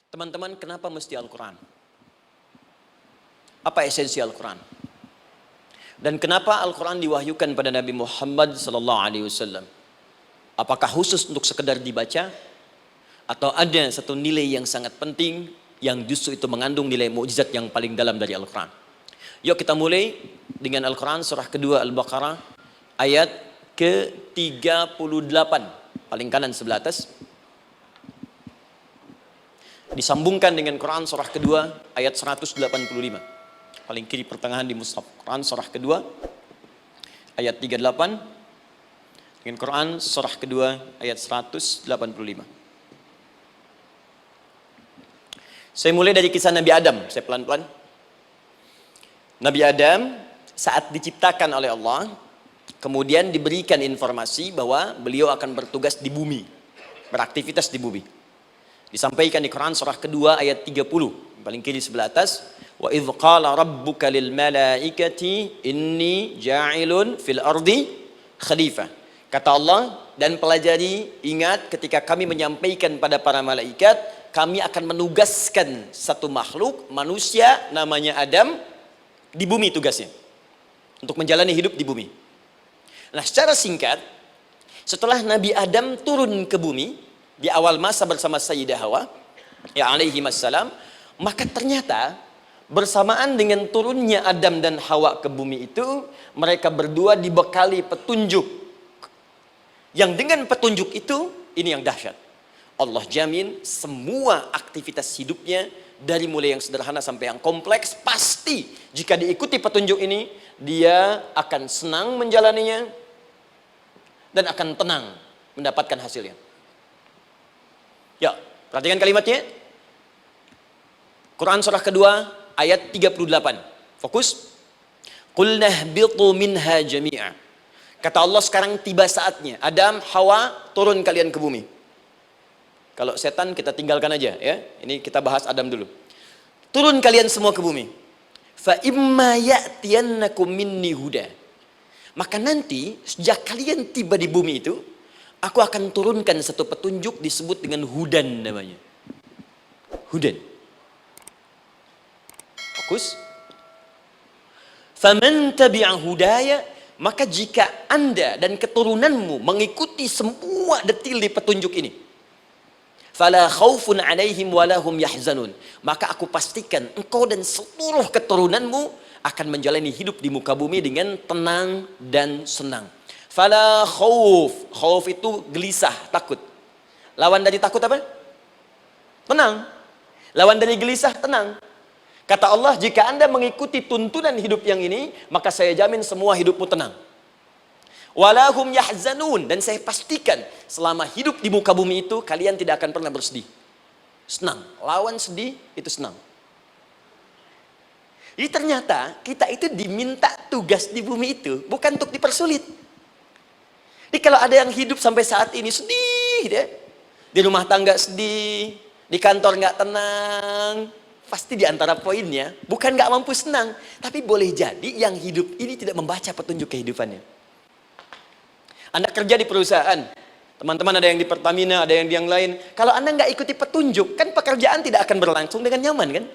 Teman-teman, kenapa mesti Al-Quran? Apa esensi Al-Quran? Dan kenapa Al-Quran diwahyukan pada Nabi Muhammad SAW? Apakah khusus untuk sekedar dibaca? Atau ada satu nilai yang sangat penting yang justru itu mengandung nilai mukjizat yang paling dalam dari Al-Quran? Yuk kita mulai dengan Al-Quran surah kedua Al-Baqarah ayat ke-38. Paling kanan sebelah atas. Disambungkan dengan Quran surah kedua ayat 185. Paling kiri pertengahan di mushaf. Quran surah kedua ayat 38 dengan Quran surah kedua ayat 185. Saya mulai dari kisah Nabi Adam. Saya pelan-pelan. Nabi Adam saat diciptakan oleh Allah, kemudian diberikan informasi bahwa beliau akan bertugas di bumi, beraktivitas di bumi. Disampaikan di Quran surah kedua ayat 30, paling kiri sebelah atas. Wa idh qala rabbuka lil malaikati inni ja'ilun fil ardi khalifah. Kata Allah, dan pelajari, ingat ketika kami menyampaikan pada para malaikat, kami akan menugaskan satu makhluk, manusia namanya Adam, di bumi tugasnya. Untuk menjalani hidup di bumi. Nah, secara singkat, setelah Nabi Adam turun ke bumi, di awal masa bersama Sayyidah Hawa, ya alaihi wassalam, maka ternyata bersamaan dengan turunnya Adam dan Hawa ke bumi itu, mereka berdua dibekali petunjuk. Yang dengan petunjuk itu, ini yang dahsyat. Allah jamin semua aktivitas hidupnya, dari mulai yang sederhana sampai yang kompleks, pasti jika diikuti petunjuk ini, dia akan senang menjalaninya dan akan tenang mendapatkan hasilnya. Ya, perhatikan kalimatnya. Quran surah kedua ayat 38. Fokus. Qul nahbitu minha jami'a. Kata Allah, sekarang tiba saatnya. Adam, Hawa, turun kalian ke bumi. Kalau setan kita tinggalkan aja ya. Ini kita bahas Adam dulu. Turun kalian semua ke bumi. Fa imma ya'tiyannakum minni huda. Maka nanti sejak kalian tiba di bumi itu, aku akan turunkan satu petunjuk disebut dengan hudan namanya. Hudan. Fokus. Faman tabi'a hudaya, maka jika Anda dan keturunanmu mengikuti semua detil di petunjuk ini, fala khaufun 'alaihim wala hum yahzanun, maka aku pastikan engkau dan seluruh keturunanmu akan menjalani hidup di muka bumi dengan tenang dan senang. Fala khauf. Khauf itu gelisah, takut. Lawan dari takut apa? Tenang. Lawan dari gelisah, tenang. Kata Allah, jika Anda mengikuti tuntunan hidup yang ini, maka saya jamin semua hidupmu tenang. Walahum yahzanun. Dan saya pastikan selama hidup di muka bumi itu, kalian tidak akan pernah bersedih. Senang. Lawan sedih, itu senang. Jadi ternyata kita itu diminta tugas di bumi itu bukan untuk dipersulit. Jadi kalau ada yang hidup sampai saat ini sedih deh, di rumah tangga sedih, di kantor nggak tenang, pasti di antara poinnya bukan nggak mampu senang, tapi boleh jadi yang hidup ini tidak membaca petunjuk kehidupannya. Anda kerja di perusahaan, teman-teman ada yang di Pertamina, ada yang di yang lain. Kalau Anda nggak ikuti petunjuk, kan pekerjaan tidak akan berlangsung dengan nyaman kan?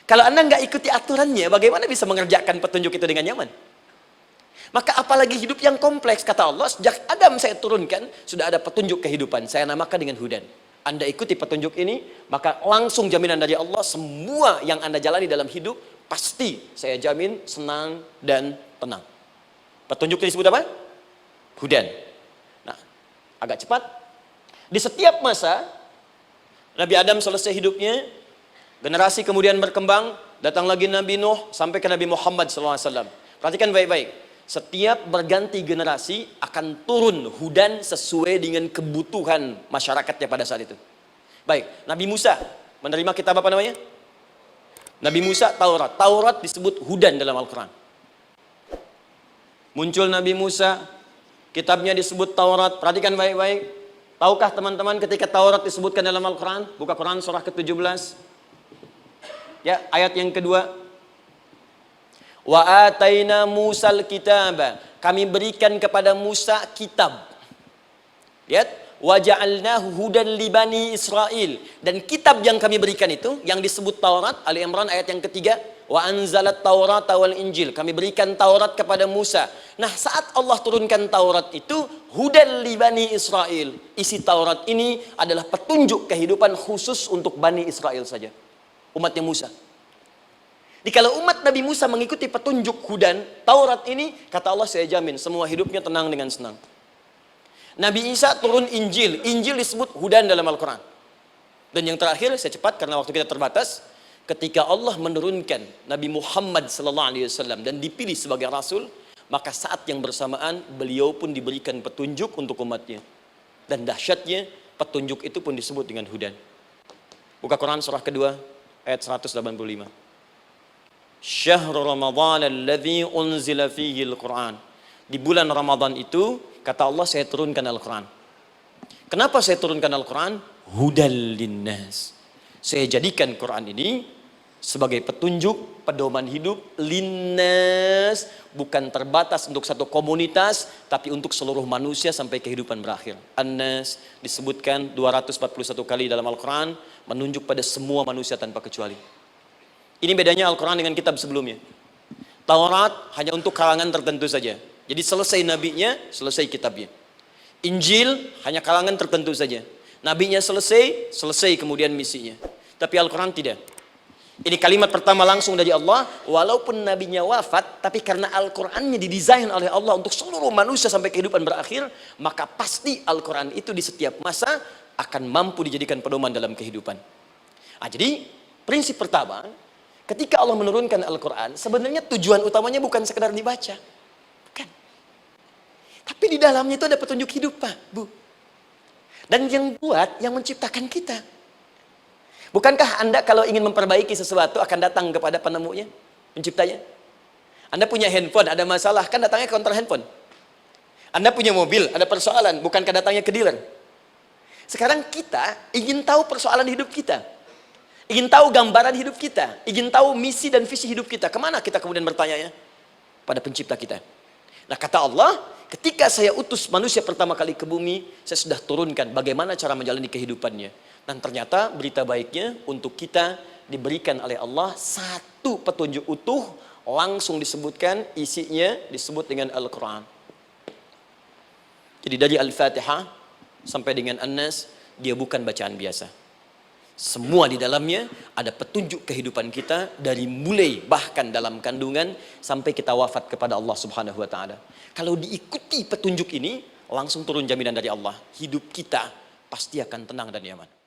Kalau Anda nggak ikuti aturannya, bagaimana bisa mengerjakan petunjuk itu dengan nyaman? Maka apalagi hidup yang kompleks, kata Allah, sejak Adam saya turunkan, sudah ada petunjuk kehidupan, saya namakan dengan hudan. Anda ikuti petunjuk ini, maka langsung jaminan dari Allah, semua yang Anda jalani dalam hidup, pasti saya jamin senang dan tenang. Petunjuk ini disebut apa? Hudan. Nah, agak cepat. Di setiap masa, Nabi Adam selesai hidupnya, generasi kemudian berkembang, datang lagi Nabi Nuh, sampai ke Nabi Muhammad SAW. Perhatikan baik-baik. Setiap berganti generasi akan turun hudan sesuai dengan kebutuhan masyarakatnya pada saat itu. Baik, Nabi Musa menerima kitab apa namanya? Nabi Musa, Taurat. Taurat disebut hudan dalam Al-Quran. Muncul Nabi Musa, kitabnya disebut Taurat. Perhatikan baik-baik. Tahukah teman-teman ketika Taurat disebutkan dalam Al-Quran? Buka Quran surah ke-17. Ya, ayat yang kedua. Wa ataina Musal kitaba. Kami berikan kepada Musa kitab. Lihat, wa ja'alnahu hudan li bani Israil. Dan kitab yang kami berikan itu, yang disebut Taurat, Ali Imran ayat yang ketiga, wa anzalat Taurata wal Injil. Kami berikan Taurat kepada Musa. Nah, saat Allah turunkan Taurat itu, hudan li bani Israil. Isi Taurat ini adalah petunjuk kehidupan khusus untuk Bani Israel saja. Umatnya Musa. Jadi kalau umat Nabi Musa mengikuti petunjuk hudan, Taurat ini, kata Allah, saya jamin semua hidupnya tenang dengan senang. Nabi Isa turun Injil. Injil disebut hudan dalam Al-Quran. Dan yang terakhir, saya cepat karena waktu kita terbatas, ketika Allah menurunkan Nabi Muhammad SAW dan dipilih sebagai Rasul, maka saat yang bersamaan beliau pun diberikan petunjuk untuk umatnya. Dan dahsyatnya, petunjuk itu pun disebut dengan hudan. Buka Quran surah kedua, ayat 185. Syahrul Ramadhan alladzi unzila fihi al-Quran. Di bulan Ramadan itu, kata Allah, saya turunkan Al-Quran. Kenapa saya turunkan Al-Quran? Hudal linnas. Saya jadikan Quran ini sebagai petunjuk, pedoman hidup linnas, bukan terbatas untuk satu komunitas, tapi untuk seluruh manusia sampai kehidupan berakhir. An-Nas disebutkan 241 kali dalam Al-Quran, menunjuk pada semua manusia tanpa kecuali. Ini bedanya Al-Quran dengan kitab sebelumnya. Taurat hanya untuk kalangan tertentu saja. Jadi selesai nabinya, selesai kitabnya. Injil hanya kalangan tertentu saja. Nabinya selesai, selesai kemudian misinya. Tapi Al-Quran tidak. Ini kalimat pertama langsung dari Allah. Walaupun nabinya wafat, tapi karena Al-Qurannya didesain oleh Allah untuk seluruh manusia sampai kehidupan berakhir, maka pasti Al-Quran itu di setiap masa akan mampu dijadikan pedoman dalam kehidupan. Nah, jadi prinsip pertama, ketika Allah menurunkan Al-Quran, sebenarnya tujuan utamanya bukan sekedar dibaca. Bukan. Tapi di dalamnya itu ada petunjuk hidup, Pak, Bu. Dan yang buat, yang menciptakan kita. Bukankah Anda kalau ingin memperbaiki sesuatu akan datang kepada penemunya, penciptanya? Anda punya handphone, ada masalah, kan datangnya ke counter handphone. Anda punya mobil, ada persoalan, bukankah datangnya ke dealer? Sekarang kita ingin tahu persoalan hidup kita. Ingin tahu gambaran hidup kita, ingin tahu misi dan visi hidup kita. Kemana kita kemudian bertanya? Pada pencipta kita. Nah, kata Allah, ketika saya utus manusia pertama kali ke bumi, saya sudah turunkan bagaimana cara menjalani kehidupannya. Dan ternyata berita baiknya untuk kita diberikan oleh Allah satu petunjuk utuh, langsung disebutkan, isinya disebut dengan Al-Quran. Jadi dari Al-Fatihah sampai dengan An-Nas, dia bukan bacaan biasa. Semua di dalamnya ada petunjuk kehidupan kita dari mulai bahkan dalam kandungan sampai kita wafat kepada Allah Subhanahu wa taala. Kalau diikuti petunjuk ini, langsung turun jaminan dari Allah. Hidup kita pasti akan tenang dan nyaman.